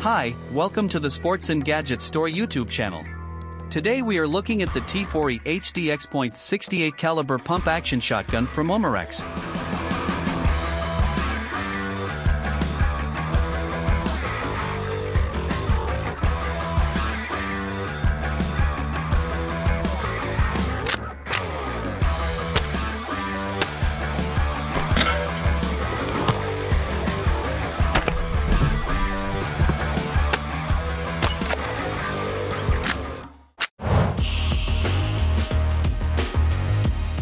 Hi, welcome to the Sports and Gadgets Store YouTube channel. Today we are looking at the T4E HDX .68 caliber pump action shotgun from Umarex.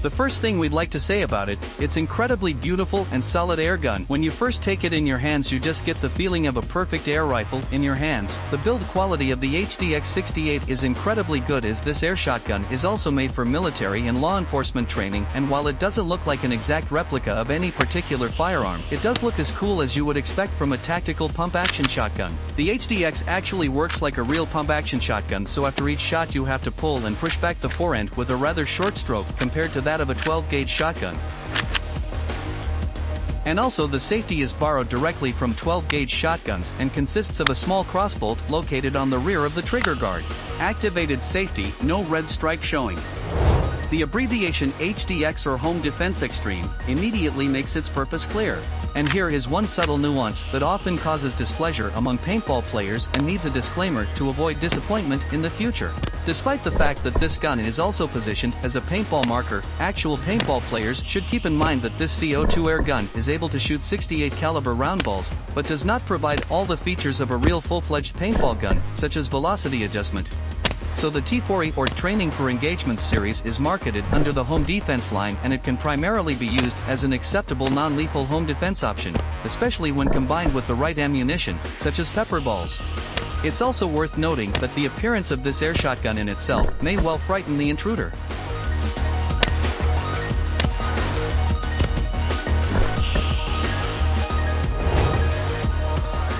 The first thing we'd like to say about it, it's incredibly beautiful and solid air gun. When you first take it in your hands you just get the feeling of a perfect air rifle in your hands. The build quality of the HDX-68 is incredibly good, as this air shotgun is also made for military and law enforcement training, and while it doesn't look like an exact replica of any particular firearm, it does look as cool as you would expect from a tactical pump action shotgun. The HDX actually works like a real pump action shotgun, so after each shot you have to pull and push back the forend with a rather short stroke compared to that of a 12-gauge shotgun. And also the safety is borrowed directly from 12-gauge shotguns and consists of a small crossbolt located on the rear of the trigger guard. Activated safety, no red stripe showing. The abbreviation HDX, or Home Defense Extreme, immediately makes its purpose clear. And here is one subtle nuance that often causes displeasure among paintball players and needs a disclaimer to avoid disappointment in the future. Despite the fact that this gun is also positioned as a paintball marker, actual paintball players should keep in mind that this CO2 air gun is able to shoot 68 caliber round balls, but does not provide all the features of a real full-fledged paintball gun, such as velocity adjustment. So the T4E, or Training for Engagement series, is marketed under the home defense line, and it can primarily be used as an acceptable non-lethal home defense option, especially when combined with the right ammunition, such as pepper balls. It's also worth noting that the appearance of this air shotgun in itself may well frighten the intruder.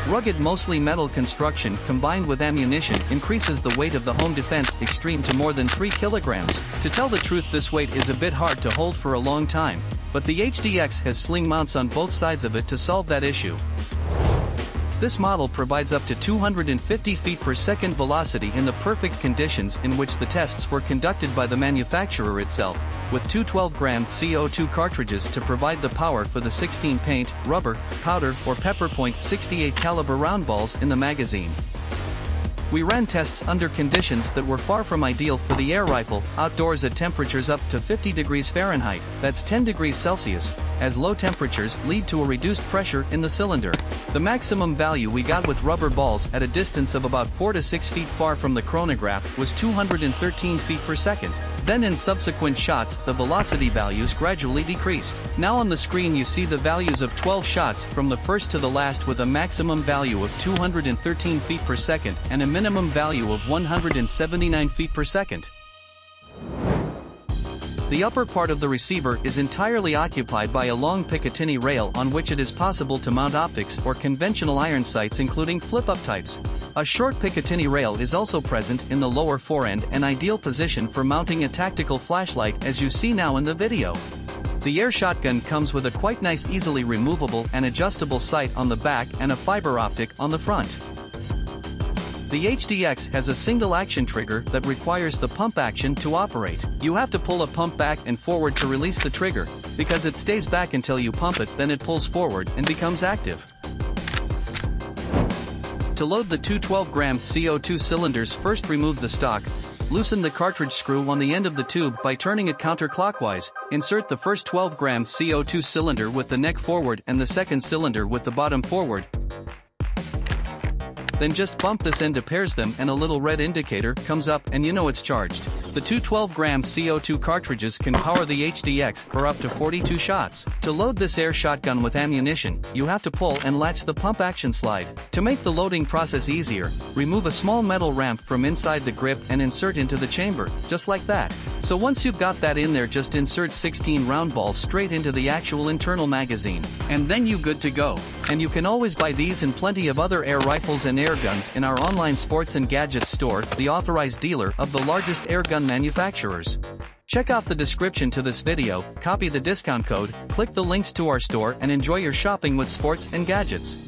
Rugged, mostly metal construction combined with ammunition increases the weight of the Home Defense Extreme to more than 3 kilograms. To tell the truth, this weight is a bit hard to hold for a long time, but the HDX has sling mounts on both sides of it to solve that issue. This model provides up to 250 feet per second velocity in the perfect conditions in which the tests were conducted by the manufacturer itself, with two 12-gram CO2 cartridges to provide the power for the 16 paint, rubber, powder, or pepper .68 caliber round balls in the magazine. We ran tests under conditions that were far from ideal for the air rifle, outdoors at temperatures up to 50 degrees Fahrenheit, that's 10 degrees Celsius, as low temperatures lead to a reduced pressure in the cylinder. The maximum value we got with rubber balls at a distance of about 4 to 6 feet far from the chronograph was 213 feet per second. Then in subsequent shots the velocity values gradually decreased. Now on the screen you see the values of 12 shots from the first to the last, with a maximum value of 213 feet per second and a minimum value of 179 feet per second. The upper part of the receiver is entirely occupied by a long Picatinny rail on which it is possible to mount optics or conventional iron sights, including flip-up types. A short Picatinny rail is also present in the lower forend, an ideal position for mounting a tactical flashlight, as you see now in the video. The air shotgun comes with a quite nice easily removable and adjustable sight on the back and a fiber optic on the front. The HDX has a single action trigger that requires the pump action to operate. You have to pull a pump back and forward to release the trigger, because it stays back until you pump it, then it pulls forward and becomes active. To load the two 12-gram CO2 cylinders, first remove the stock, loosen the cartridge screw on the end of the tube by turning it counterclockwise, insert the first 12-gram CO2 cylinder with the neck forward and the second cylinder with the bottom forward. Then just bump this end to pairs them and a little red indicator comes up and you know it's charged. The two 12-gram CO2 cartridges can power the HDX for up to 42 shots. To load this air shotgun with ammunition, you have to pull and latch the pump action slide. To make the loading process easier, remove a small metal ramp from inside the grip and insert into the chamber, just like that. So once you've got that in there, just insert 16 round balls straight into the actual internal magazine, and then you good to go. And you can always buy these and plenty of other air rifles and air guns in our online sports and gadgets store, the authorized dealer of the largest air gun manufacturers. Check out the description to this video, copy the discount code, click the links to our store and enjoy your shopping with sports and gadgets.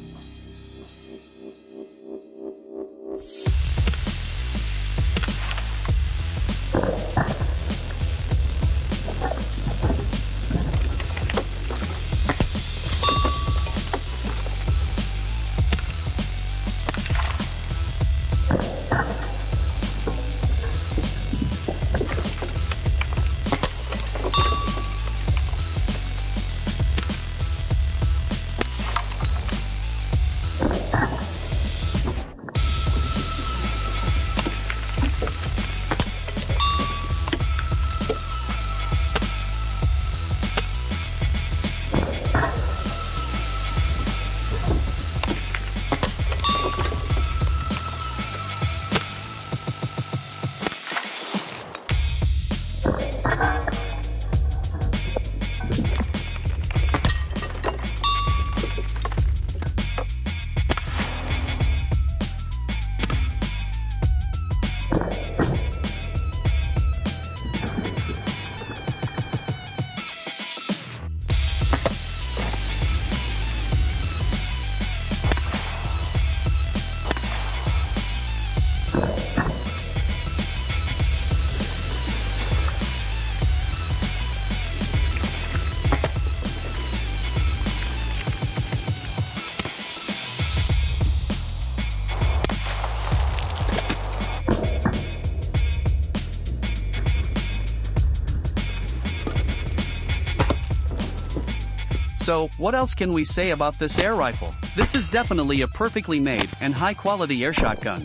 So, what else can we say about this air rifle? This is definitely a perfectly made and high-quality airshot gun.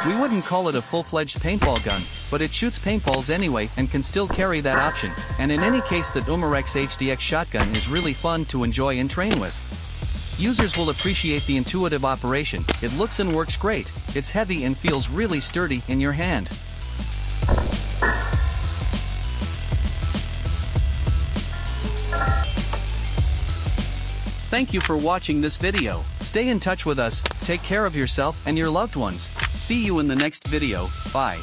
We wouldn't call it a full-fledged paintball gun, but it shoots paintballs anyway and can still carry that option, and in any case that Umarex HDX shotgun is really fun to enjoy and train with. Users will appreciate the intuitive operation, it looks and works great, it's heavy and feels really sturdy in your hand. Thank you for watching this video. Stay in touch with us, take care of yourself and your loved ones. See you in the next video, bye.